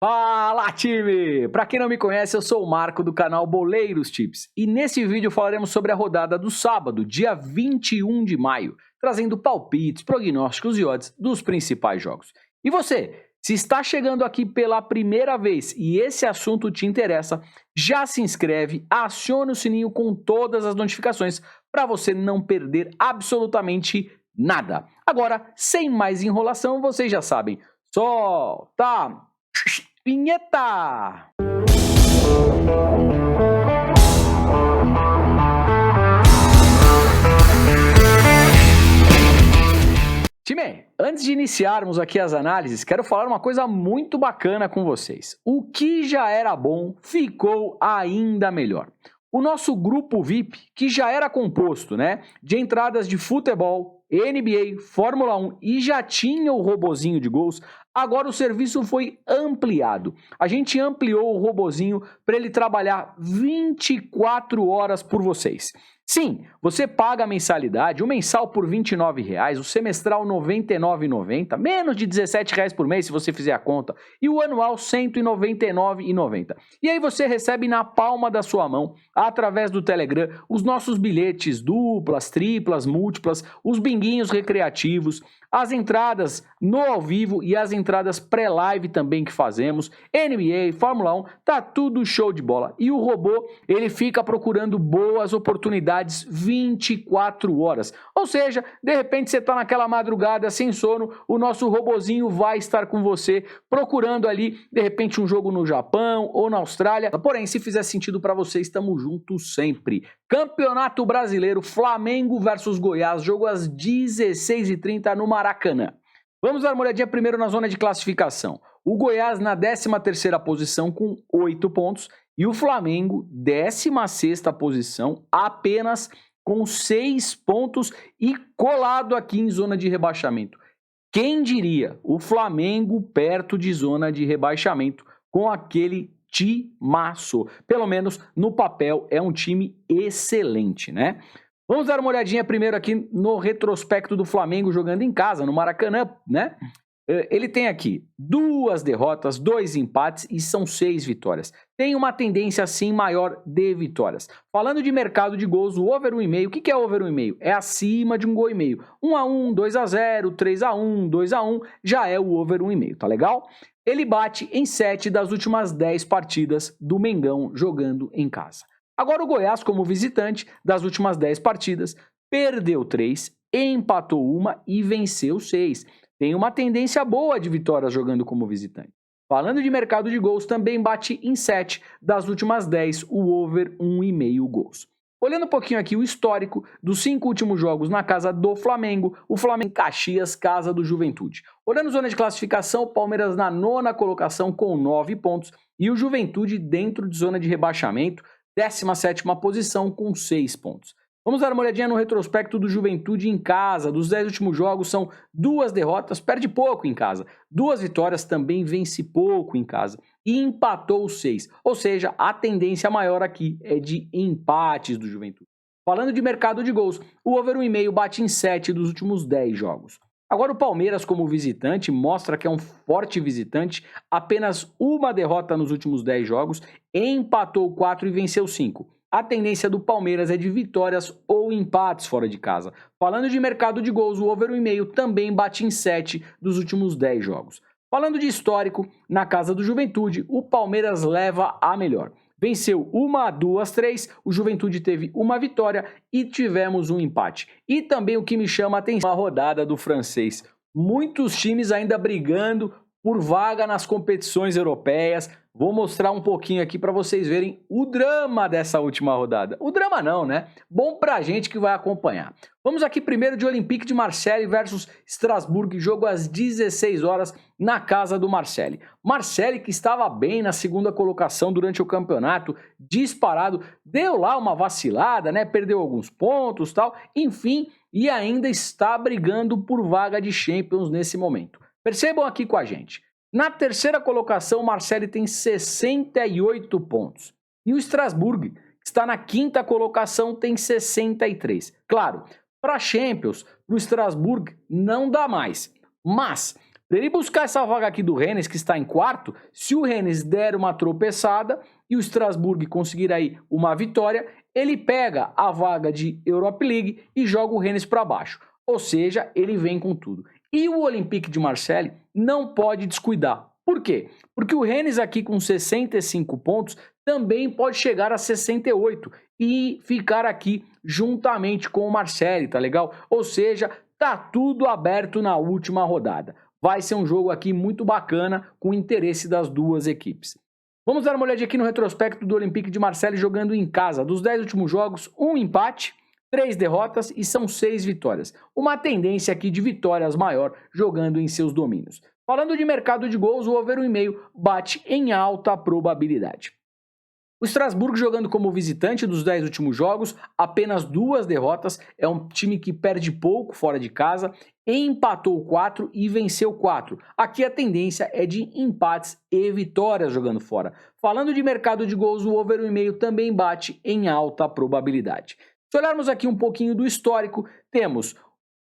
Fala, time! Para quem não me conhece, eu sou o Marco do canal Boleiros Tips e nesse vídeo falaremos sobre a rodada do sábado, dia 21 de maio, trazendo palpites, prognósticos e odds dos principais jogos. E você, se está chegando aqui pela primeira vez e esse assunto te interessa, já se inscreve, acione o sininho com todas as notificações para você não perder absolutamente nada. Agora, sem mais enrolação, vocês já sabem, solta! Vinheta! Time, antes de iniciarmos aqui as análises, quero falar uma coisa muito bacana com vocês. O que já era bom ficou ainda melhor. O nosso grupo VIP, que já era composto, de entradas de futebol, NBA, Fórmula 1 e já tinha o robozinho de gols, agora o serviço foi ampliado. A gente ampliou o robozinho para ele trabalhar 24 horas por vocês. Sim, você paga a mensalidade, o mensal por R$ 29,00, o semestral R$ 99,90, menos de R$ 17,00 por mês se você fizer a conta, e o anual R$ 199,90. E aí você recebe na palma da sua mão, através do Telegram, os nossos bilhetes duplas, triplas, múltiplas, os binguinhos recreativos, as entradas no ao vivo e as entradas pré-live também que fazemos, NBA, Fórmula 1, tá tudo show de bola. E o robô, ele fica procurando boas oportunidades 24 horas. Ou seja, de repente você tá naquela madrugada sem sono, o nosso robozinho vai estar com você procurando ali, de repente, um jogo no Japão ou na Austrália. Porém, se fizer sentido para você, estamos juntos sempre. Campeonato Brasileiro, Flamengo versus Goiás, jogo às 16h30 no Maracanã. Vamos dar uma olhadinha primeiro na zona de classificação. O Goiás na 13ª posição com 8 pontos e o Flamengo 16ª posição apenas com 6 pontos e colado aqui em zona de rebaixamento. Quem diria o Flamengo perto de zona de rebaixamento com aquele timaço? Pelo menos no papel é um time excelente, Vamos dar uma olhadinha primeiro aqui no retrospecto do Flamengo jogando em casa, no Maracanã, Ele tem aqui 2 derrotas, 2 empates e são 6 vitórias. Tem uma tendência, sim, maior de vitórias. Falando de mercado de gols, o over 1,5, o que é over 1,5? É acima de 1,5 gol. 1-1, 2-0, 3-1, 2-1, já é o over 1,5, tá legal? Ele bate em 7 das últimas 10 partidas do Mengão jogando em casa. Agora o Goiás, como visitante, das últimas 10 partidas, perdeu 3, empatou 1 e venceu 6. Tem uma tendência boa de vitórias jogando como visitante. Falando de mercado de gols, também bate em 7 das últimas 10, o over 1,5 gols. Olhando um pouquinho aqui o histórico dos 5 últimos jogos na casa do Flamengo, o Flamengo Caxias, casa do Juventude. Olhando zona de classificação, o Palmeiras na 9ª colocação com 9 pontos e o Juventude dentro de zona de rebaixamento, 17ª posição com 6 pontos. Vamos dar uma olhadinha no retrospecto do Juventude em casa. Dos 10 últimos jogos são 2 derrotas, perde pouco em casa. 2 vitórias, também vence pouco em casa. E empatou 6. Ou seja, a tendência maior aqui é de empates do Juventude. Falando de mercado de gols, o over 1,5 bate em 7 dos últimos 10 jogos. Agora o Palmeiras como visitante mostra que é um forte visitante, apenas 1 derrota nos últimos 10 jogos, empatou 4 e venceu 5. A tendência do Palmeiras é de vitórias ou empates fora de casa. Falando de mercado de gols, o over 1,5 também bate em 7 dos últimos 10 jogos. Falando de histórico, na casa do Juventude, o Palmeiras leva a melhor. Venceu 1, 2, 3, o Juventude teve 1 vitória e tivemos um empate. E também o que me chama a atenção, a rodada do francês. Muitos times ainda brigando por vaga nas competições europeias. Vou mostrar um pouquinho aqui para vocês verem o drama dessa última rodada. O drama não, Bom pra gente que vai acompanhar. Vamos aqui primeiro de Olympique de Marseille versus Strasbourg, jogo às 16 horas na casa do Marseille. Marseille, que estava bem na 2ª colocação durante o campeonato, disparado, deu lá uma vacilada, perdeu alguns pontos, tal, enfim, e ainda está brigando por vaga de Champions nesse momento. Percebam aqui com a gente. Na 3ª colocação, o Marseille tem 68 pontos. E o Strasbourg, que está na 5ª colocação, tem 63. Claro, para Champions, para o Strasbourg não dá mais. Mas, Para ele buscar essa vaga aqui do Rennes, que está em quarto, se o Rennes der uma tropeçada e o Strasbourg conseguir aí uma vitória, ele pega a vaga de Europa League e joga o Rennes para baixo. Ou seja, ele vem com tudo. E o Olympique de Marseille não pode descuidar. Por quê? Porque o Rennes aqui com 65 pontos também pode chegar a 68 e ficar aqui juntamente com o Marseille, tá legal? Ou seja, tá tudo aberto na última rodada. Vai ser um jogo aqui muito bacana, com interesse das duas equipes. Vamos dar uma olhadinha aqui no retrospecto do Olympique de Marseille jogando em casa. Dos 10 últimos jogos, 1 empate, 3 derrotas e são 6 vitórias. Uma tendência aqui de vitórias maior jogando em seus domínios. Falando de mercado de gols, o over 1,5 bate em alta probabilidade. O Strasbourg jogando como visitante dos 10 últimos jogos, apenas 2 derrotas, é um time que perde pouco fora de casa, empatou 4 e venceu 4. Aqui a tendência é de empates e vitórias jogando fora. Falando de mercado de gols, o over 1,5 também bate em alta probabilidade. Se olharmos aqui um pouquinho do histórico, temos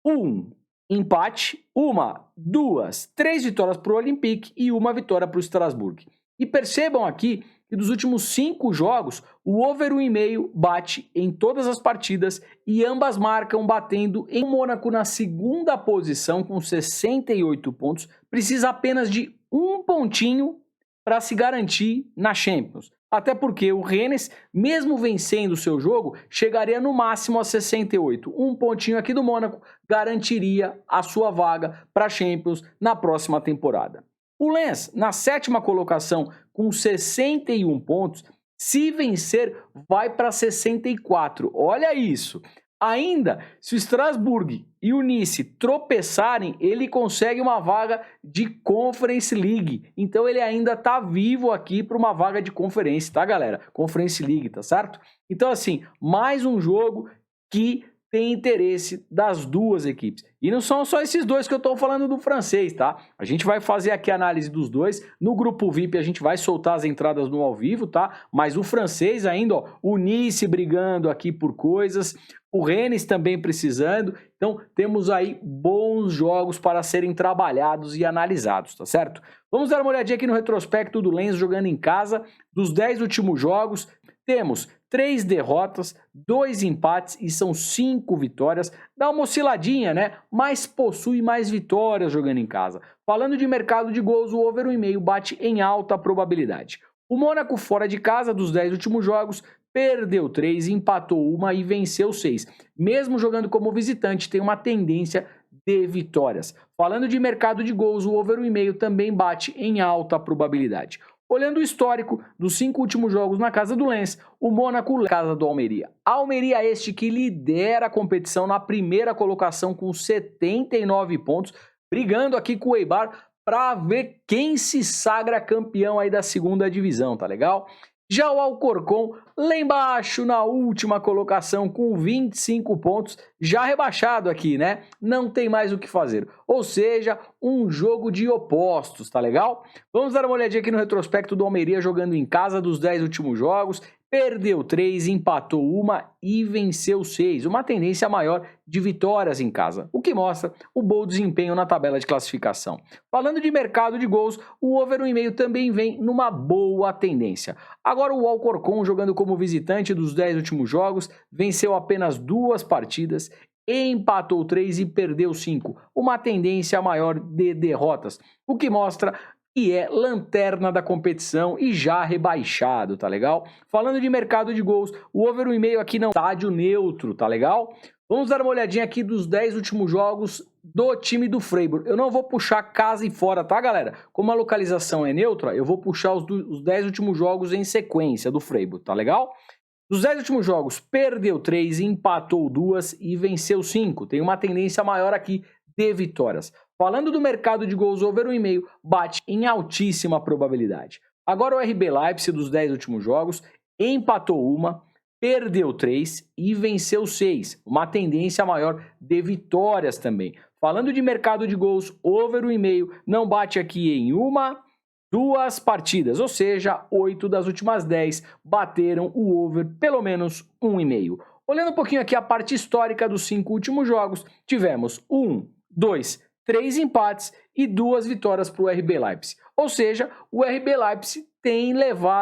um empate, 1, 2, 3 vitórias para o Olympique e 1 vitória para o Strasbourg. E percebam aqui que dos últimos 5 jogos, o over 1,5 bate em todas as partidas e ambas marcam batendo em Mônaco na segunda posição com 68 pontos. Precisa apenas de um pontinho para se garantir na Champions. Até porque o Rennes, mesmo vencendo o seu jogo, chegaria no máximo a 68. Um pontinho aqui do Mônaco garantiria a sua vaga para a Champions na próxima temporada. O Lens, na 7ª colocação, com 61 pontos, se vencer, vai para 64. Olha isso! Ainda, se o Strasbourg e o Nice tropeçarem, ele consegue uma vaga de Conference League. Então ele ainda está vivo aqui para uma vaga de conferência, tá, galera? Conference League, tá certo? Então, assim, mais um jogo que tem interesse das duas equipes. E não são só esses dois que eu estou falando do francês, tá? A gente vai fazer aqui a análise dos dois. No grupo VIP a gente vai soltar as entradas no ao vivo, tá? Mas o francês ainda, ó, o Nice brigando aqui por coisas, o Rennes também precisando. Então temos aí bons jogos para serem trabalhados e analisados, tá certo? Vamos dar uma olhadinha aqui no retrospecto do Lens jogando em casa. Dos 10 últimos jogos, temos 3 derrotas, 2 empates e são 5 vitórias. Dá uma osciladinha, né? Mas possui mais vitórias jogando em casa. Falando de mercado de gols, o over 1,5 bate em alta probabilidade. O Mônaco fora de casa, dos 10 últimos jogos, perdeu 3, empatou 1 e venceu 6. Mesmo jogando como visitante, tem uma tendência de vitórias. Falando de mercado de gols, o over 1,5 também bate em alta probabilidade. Olhando o histórico dos 5 últimos jogos na casa do Lens, o Mônaco casa do Almeria. Almeria este que lidera a competição na primeira colocação com 79 pontos, brigando aqui com o Eibar para ver quem se sagra campeão aí da segunda divisão, tá legal? Já o Alcorcón, lá embaixo na última colocação com 25 pontos, já rebaixado aqui, né? Não tem mais o que fazer. Ou seja, um jogo de opostos, tá legal? Vamos dar uma olhadinha aqui no retrospecto do Almeria jogando em casa dos 10 últimos jogos. Perdeu 3, empatou 1 e venceu 6. Uma tendência maior de vitórias em casa, o que mostra o bom desempenho na tabela de classificação. Falando de mercado de gols, o over 1,5 também vem numa boa tendência. Agora o Alcorcón jogando como visitante dos 10 últimos jogos, venceu apenas 2 partidas, empatou 3 e perdeu 5. Uma tendência maior de derrotas, o que mostra que é lanterna da competição e já rebaixado, tá legal? Falando de mercado de gols, o over 1,5 aqui não, estádio neutro, tá legal? Vamos dar uma olhadinha aqui dos 10 últimos jogos do time do Freiburg. Eu não vou puxar casa e fora, tá, galera? Como a localização é neutra, eu vou puxar os 10 últimos jogos em sequência do Freiburg, tá legal? Dos 10 últimos jogos, perdeu 3, empatou 2 e venceu 5. Tem uma tendência maior aqui de vitórias. Falando do mercado de gols, over 1,5 bate em altíssima probabilidade. Agora o RB Leipzig dos 10 últimos jogos, empatou 1, perdeu 3 e venceu 6. Uma tendência maior de vitórias também. Falando de mercado de gols, over 1,5 não bate aqui em 1, 2 partidas, ou seja, 8 das últimas 10 bateram o over pelo menos 1,5. Olhando um pouquinho aqui a parte histórica dos 5 últimos jogos, tivemos 1, 2, 3 empates e 2 vitórias para o RB Leipzig. Ou seja, o RB Leipzig tem levado